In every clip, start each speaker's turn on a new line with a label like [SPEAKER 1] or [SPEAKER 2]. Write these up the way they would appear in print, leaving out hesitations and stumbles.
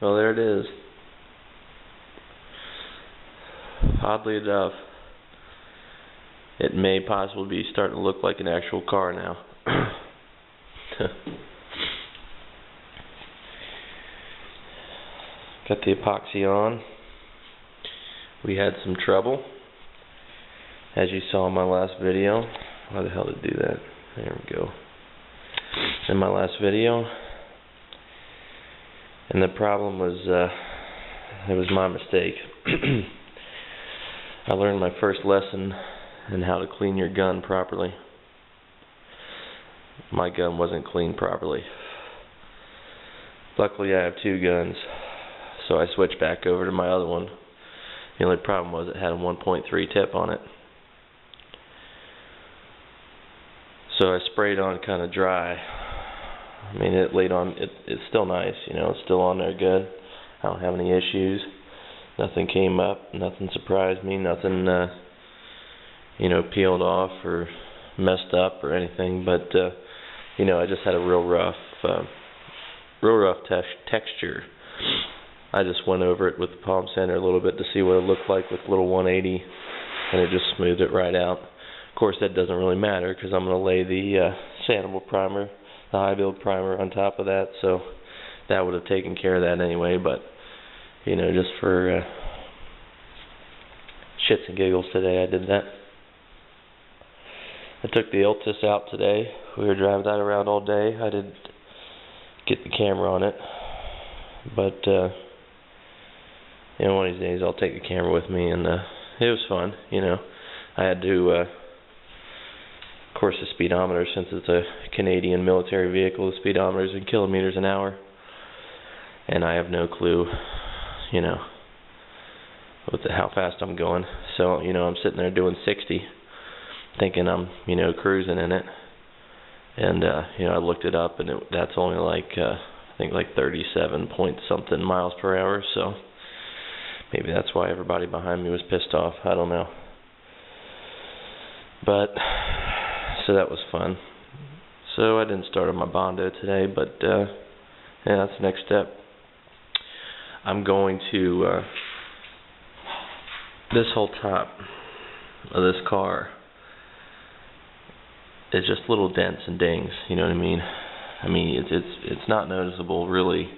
[SPEAKER 1] Well, there it is. Oddly enough, it may possibly be starting to look like an actual car now. Got the epoxy on. We had some trouble, as you saw in my last video. Why the hell did it do that? There we go. In my last video. And the problem was, it was my mistake. I learned my first lesson in how to clean your gun properly. My gun wasn't cleaned properly. Luckily I have two guns, so I switched back over to my other one. The only problem was it had a 1.3 tip on it. So I sprayed on kind of dry. I mean, it laid on, it's still nice, you know, it's still on there good. I don't have any issues. Nothing came up, nothing surprised me, nothing, you know, peeled off or messed up or anything. But, you know, I just had a real rough texture. I just went over it with the palm sander a little bit to see what it looked like with a little 180, and it just smoothed it right out. Of course, that doesn't really matter because I'm going to lay the sandable primer, the high build primer on top of that, so that would have taken care of that anyway. But you know, just for shits and giggles today, I did that. I took the Altis out today. We were driving that around all day. I didn't get the camera on it, but you know, one of these days I'll take the camera with me, and it was fun. You know, I had to, of course, the speedometer, since it's a Canadian military vehicle, the speedometer is in kilometers an hour, and I have no clue, you know, how fast I'm going. So, you know, I'm sitting there doing 60, thinking I'm, you know, cruising in it. And, you know, I looked it up, and that's only like, I think like 37 point something miles per hour. So maybe that's why everybody behind me was pissed off. I don't know. But, so that was fun. So I didn't start on my Bondo today, but, yeah, that's the next step. I'm going to, this whole top of this car is just little dents and dings, you know what I mean? I mean, it's not noticeable really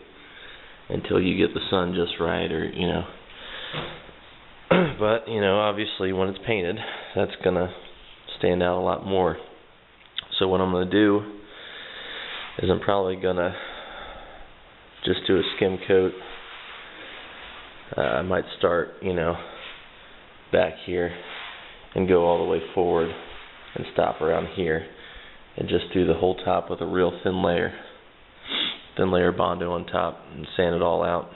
[SPEAKER 1] until you get the sun just right, or, you know. But, you know, obviously when it's painted, that's going to stand out a lot more. So what I'm going to do is I'm probably going to just do a skim coat. I might start, you know, back here and go all the way forward and stop around here and just do the whole top with a real thin layer Bondo on top, and sand it all out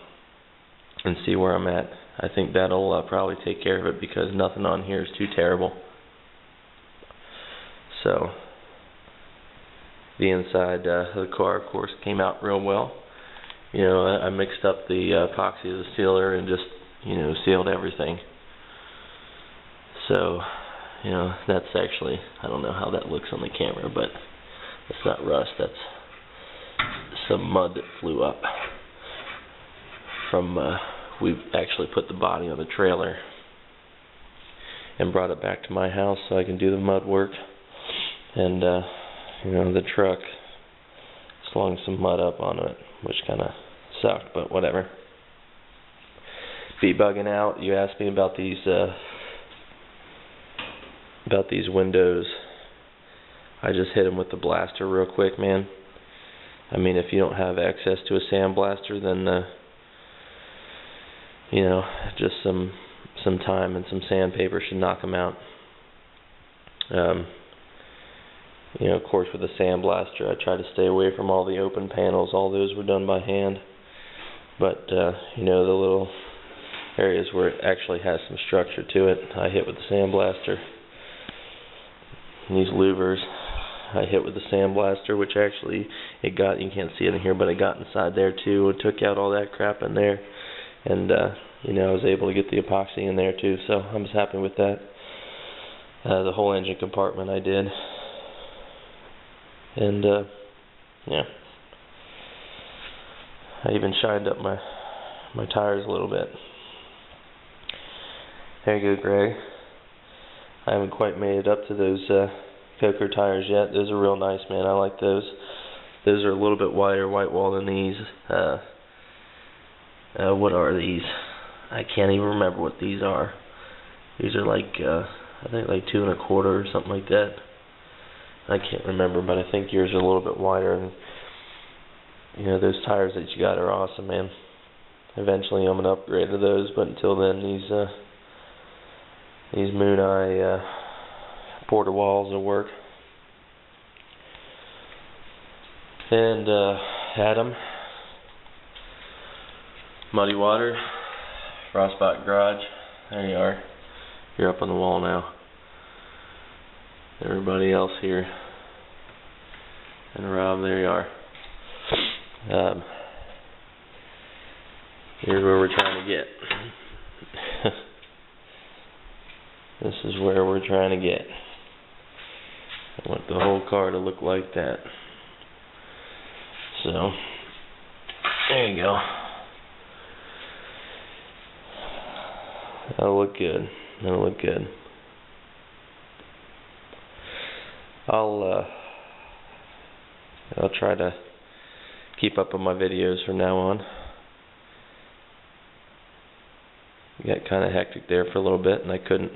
[SPEAKER 1] and see where I'm at. I think that'll probably take care of it, because nothing on here is too terrible. So the inside of the car, of course, came out real well. You know, I mixed up the epoxy of the sealer and just, you know, sealed everything. So, you know, that's actually, I don't know how that looks on the camera, but it's not rust. That's some mud that flew up from, we actually put the body on the trailer and brought it back to my house so I can do the mud work. And, you know, the truck slung some mud up on it, which kind of sucked, but whatever. Be bugging out. You asked me about these windows. I just hit them with the blaster real quick, man. I mean, if you don't have access to a sandblaster, then you know, just some time and some sandpaper should knock them out. You know, of course, with a sandblaster, I try to stay away from all the open panels. All those were done by hand. But, you know, the little areas where it actually has some structure to it, I hit with the sandblaster. These louvers, I hit with the sandblaster, which actually you can't see it in here, but it got inside there too. It took out all that crap in there, and you know, I was able to get the epoxy in there too, so I'm just happy with that. The whole engine compartment I did, and yeah, I even shined up my tires a little bit. There you go, Greg. I haven't quite made it up to those Coker tires yet. Those are real nice, man. I like those. Those are a little bit wider white wall than these. What are these? I can't even remember what these are. These are like, I think like 2 1/4 or something like that. I can't remember, but I think yours are a little bit wider. And you know, those tires that you got are awesome, man. Eventually I'm gonna upgrade to those, but until then, these Moon Eye Porter walls will work. And Adam, Muddy Water, Frostbite Garage. There you are. You're up on the wall now. Everybody else here. And Rob, there you are. Here's where we're trying to get. This is where we're trying to get. I want the whole car to look like that. So, there you go. That'll look good. That'll look good. I'll try to keep up on my videos from now on. Got kind of hectic there for a little bit, and I couldn't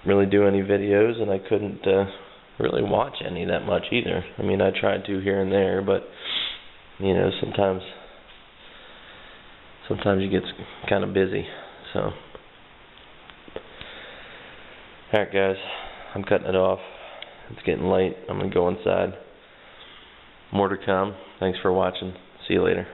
[SPEAKER 1] really do any videos, and I couldn't really watch any that much either. I mean, I tried to here and there, but you know, sometimes you get kind of busy. So, alright guys, I'm cutting it off. It's getting late. I'm gonna go inside. More to come. Thanks for watching. See you later.